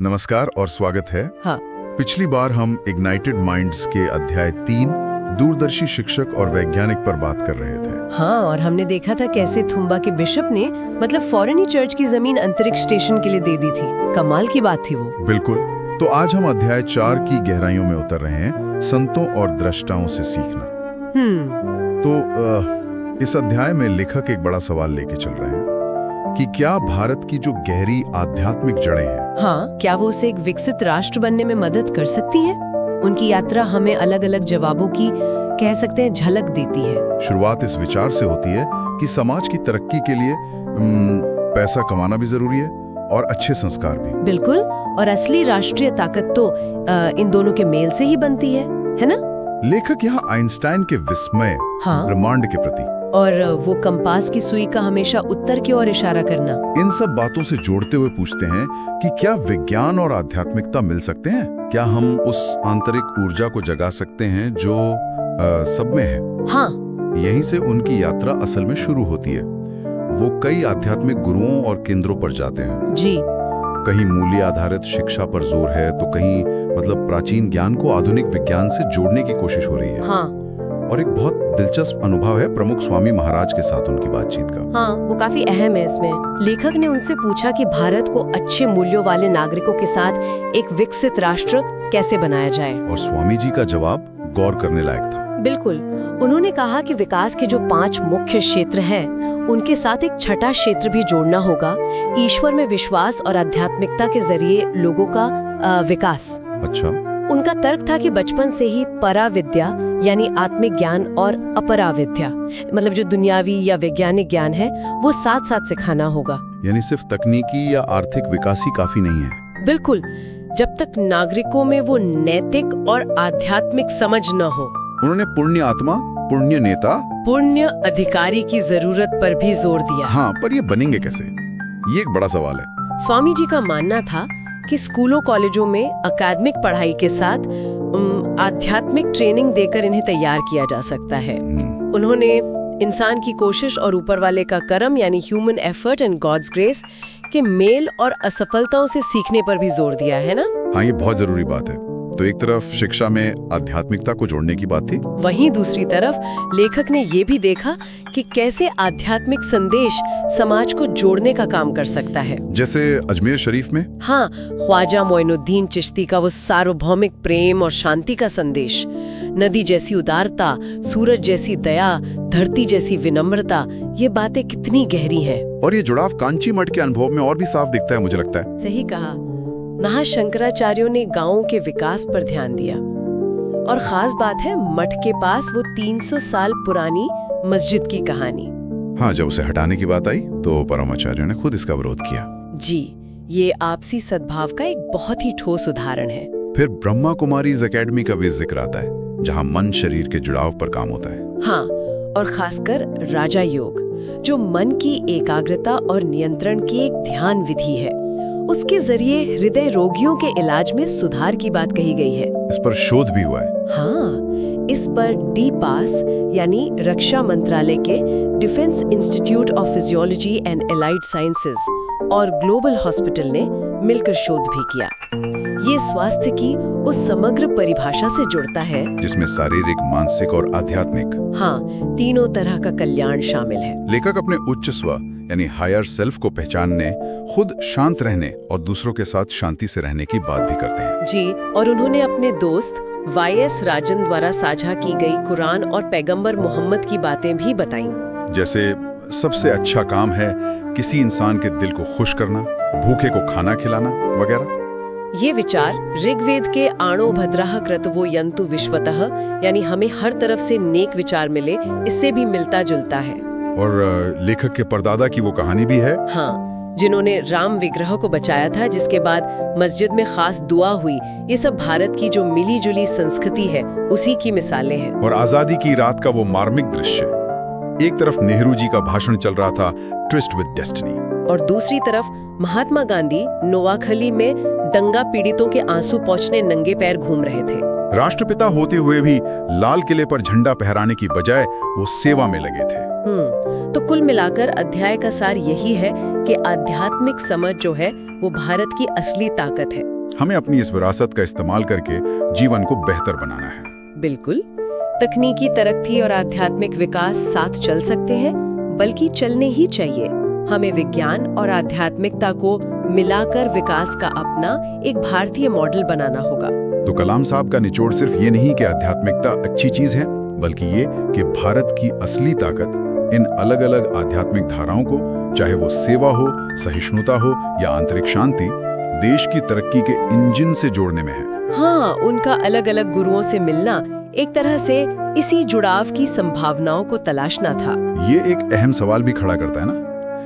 नमस्कार और स्वागत है। हाँ। पिछली बार हम इग्नाइटेड माइंड्स के अध्याय 3 दूरदर्शी शिक्षक और वैज्ञानिक पर बात कर रहे थे। हाँ, और हमने देखा था कैसे थुम्बा के बिशप ने फॉरेनी चर्च की जमीन अंतरिक्ष स्टेशन के लिए दे दी थी। कमाल की बात थी वो। बिल्कुल। तो आज हम अध्याय 4 की गहराइयों में उतर रहे हैं, संतों और दृष्टाओं से सीखना। तो इस अध्याय में लेखक एक बड़ा सवाल लेके चल रहे हैं कि क्या भारत की जो गहरी आध्यात्मिक जड़ें हैं, हाँ, क्या वो उसे एक विकसित राष्ट्र बनने में मदद कर सकती है? उनकी यात्रा हमें अलग अलग जवाबों की, कह सकते हैं, झलक देती है। शुरुआत इस विचार से होती है कि समाज की तरक्की के लिए पैसा कमाना भी जरूरी है और अच्छे संस्कार भी। बिल्कुल, और असली राष्ट्रीय ताकत तो इन दोनों के मेल से ही बनती है ना? लेखक यहाँ आइंस्टाइन के विस्मय, हाँ, ब्रह्मांड के प्रति और वो कंपास की सुई का हमेशा उत्तर की ओर इशारा करना, इन सब बातों से जोड़ते हुए पूछते हैं कि क्या विज्ञान और आध्यात्मिकता मिल सकते हैं? क्या हम उस आंतरिक ऊर्जा को जगा सकते हैं जो सब में है? हाँ, यहीं से उनकी यात्रा असल में शुरू होती है। वो कई आध्यात्मिक गुरुओं और केंद्रों पर जाते हैं जी। कहीं मूल्य आधारित शिक्षा पर जोर है, तो कहीं प्राचीन ज्ञान को आधुनिक विज्ञान से जोड़ने की कोशिश हो रही है। हाँ। और एक बहुत दिलचस्प अनुभव है प्रमुख स्वामी महाराज के साथ उनकी बातचीत का। हाँ, वो काफी अहम है इसमें। लेखक ने उनसे पूछा कि भारत को अच्छे मूल्यों वाले नागरिकों के साथ एक विकसित राष्ट्र कैसे बनाया जाए, और स्वामी जी का जवाब गौर करने लायक था। बिल्कुल। उन्होंने कहा कि विकास के जो 5 मुख्य क्षेत्र हैं, उनके साथ एक छठा क्षेत्र भी जोड़ना होगा, ईश्वर में विश्वास और आध्यात्मिकता के जरिए लोगों का विकास। अच्छा। उनका तर्क था कि बचपन से ही पराविद्या यानी आत्मिक ज्ञान और अपराविद्या जो दुनियावी या वैज्ञानिक ज्ञान है, वो साथ साथ सिखाना होगा। यानी सिर्फ तकनीकी या आर्थिक विकास ही काफी नहीं है। बिल्कुल, जब तक नागरिकों में वो नैतिक और आध्यात्मिक समझ न हो। उन्होंने पुण्य आत्मा, पुण्य नेता, पुण्य अधिकारी की जरूरत पर भी जोर दिया। हाँ, पर ये बनेंगे कैसे? ये एक बड़ा सवाल है। स्वामी जी का मानना था कि स्कूलों कॉलेजों में अकादमिक पढ़ाई के साथ आध्यात्मिक ट्रेनिंग देकर इन्हें तैयार किया जा सकता है। उन्होंने इंसान की कोशिश और ऊपर वाले का कर्म यानी human effort and god's grace के मेल और असफलताओं से सीखने पर भी जोर दिया है ना। हाँ, ये बहुत जरूरी बात है। तो एक तरफ शिक्षा में आध्यात्मिकता को जोड़ने की बात थी, वहीं दूसरी तरफ लेखक ने ये भी देखा कि कैसे आध्यात्मिक संदेश समाज को जोड़ने का काम कर सकता है। जैसे अजमेर शरीफ में, हाँ, ख्वाजा मोइनुद्दीन चिश्ती का वो सार्वभौमिक प्रेम और शांति का संदेश, नदी जैसी उदारता, सूरज जैसी दया, धरती जैसी विनम्रता, ये बातें कितनी गहरी हैं। और ये जुड़ाव कांची मठ के अनुभव में और भी साफ दिखता है, मुझे लगता है। सही कहा। नहा शंकराचार्यों ने गांवों के विकास पर ध्यान दिया, और खास बात है मठ के पास वो 300 साल पुरानी मस्जिद की कहानी। हाँ, जब उसे हटाने की बात आई तो परमाचार्यों ने खुद इसका विरोध किया। जी, ये आपसी सद्भाव का एक बहुत ही ठोस उदाहरण है। फिर ब्रह्मा कुमारीज एकेडमी का भी जिक्र आता है, जहाँ मन शरीर के जुड़ाव पर काम होता है। हाँ, और खासकर राजा योग, जो मन की एकाग्रता और नियंत्रण की एक ध्यान विधि है। उसके जरिए हृदय रोगियों के इलाज में सुधार की बात कही गई है। इस पर शोध भी हुआ है। हाँ, इस पर DPAS यानी रक्षा मंत्रालय के defence institute of physiology and allied sciences और ग्लोबल हॉस्पिटल ने मिलकर शोध भी किया। ये स्वास्थ्य की उस समग्र परिभाषा से जुड़ता है जिसमें शारीरिक, मानसिक और आध्यात्मिक, हाँ, तीनों तरह का कल्याण शामिल है। लेखक अपने उच्च स्व यानी हायर सेल्फ को पहचानने, खुद शांत रहने और दूसरों के साथ शांति से रहने की बात भी करते हैं। जी, और उन्होंने अपने दोस्त YS राजन द्वारा साझा की गई कुरान और पैगंबर मोहम्मद की बातें भी बताईं। जैसे सबसे अच्छा काम है किसी इंसान के दिल को खुश करना, भूखे को खाना खिलाना वगैरह। ये विचार ऋग्वेद के आणो भद्राह क्रतवो यंतु विश्वतः यानी हमें हर तरफ से नेक विचार मिले, इससे भी मिलता जुलता है। और लेखक के परदादा की वो कहानी भी है, हाँ, जिन्होंने राम विग्रह को बचाया था, जिसके बाद मस्जिद में खास दुआ हुई। ये सब भारत की जो मिली जुली संस्कृति है, उसी की मिसालें हैं। और आजादी की रात का वो मार्मिक दृश्य, एक तरफ नेहरू जी का भाषण चल रहा था, ट्विस्ट विद डेस्टिनी, और दूसरी तरफ महात्मा गांधी नोवाखली में दंगा पीड़ितों के आंसू पोंछने नंगे पैर घूम रहे थे। राष्ट्रपिता होते हुए भी लाल किले पर झंडा फहराने की बजाय वो सेवा में लगे थे। तो कुल मिलाकर अध्याय का सार यही है कि आध्यात्मिक समझ जो है वो भारत की असली ताकत है। हमें अपनी इस विरासत का इस्तेमाल करके जीवन को बेहतर बनाना है। बिल्कुल, तकनीकी तरक्की और आध्यात्मिक विकास साथ चल सकते हैं, बल्कि चलने ही चाहिए। हमें विज्ञान और आध्यात्मिकता को मिलाकर विकास का अपना एक भारतीय मॉडल बनाना होगा। तो कलाम साहब का निचोड़ सिर्फ ये नहीं कि आध्यात्मिकता अच्छी चीज है, बल्कि ये कि भारत की असली ताकत इन अलग अलग आध्यात्मिक धाराओं को, चाहे वो सेवा हो, सहिष्णुता हो या आंतरिक शांति, देश की तरक्की के इंजन से जोड़ने में है। हाँ, उनका अलग अलग गुरुओं से मिलना एक तरह से इसी जुड़ाव की संभावनाओं को तलाशना था। ये एक अहम सवाल भी खड़ा करता है ना,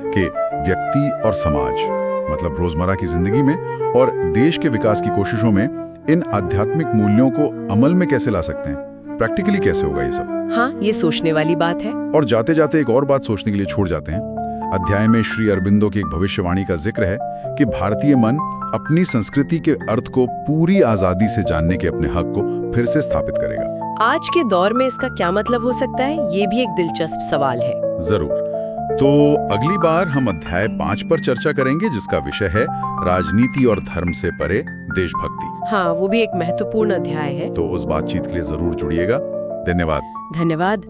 कि व्यक्ति और समाज, मतलब रोजमर्रा की जिंदगी में और देश के विकास की कोशिशों में इन आध्यात्मिक मूल्यों को अमल में कैसे ला सकते हैं, प्रैक्टिकली कैसे होगा ये सब। हाँ, ये सोचने वाली बात है। और जाते जाते एक और बात सोचने के लिए छोड़ जाते हैं। अध्याय में श्री अरबिंदो की एक भविष्यवाणी का जिक्र है कि भारतीय मन अपनी संस्कृति के अर्थ को पूरी आजादी से जानने के अपने हक को फिर से स्थापित करेगा। आज के दौर में इसका क्या मतलब हो सकता है, ये भी एक दिलचस्प सवाल है। जरूर। तो अगली बार हम अध्याय 5 पर चर्चा करेंगे, जिसका विषय है राजनीति और धर्म से परे देशभक्ति। हाँ, वो भी एक महत्वपूर्ण अध्याय है। तो उस बातचीत के लिए जरूर जुड़िएगा। धन्यवाद। धन्यवाद।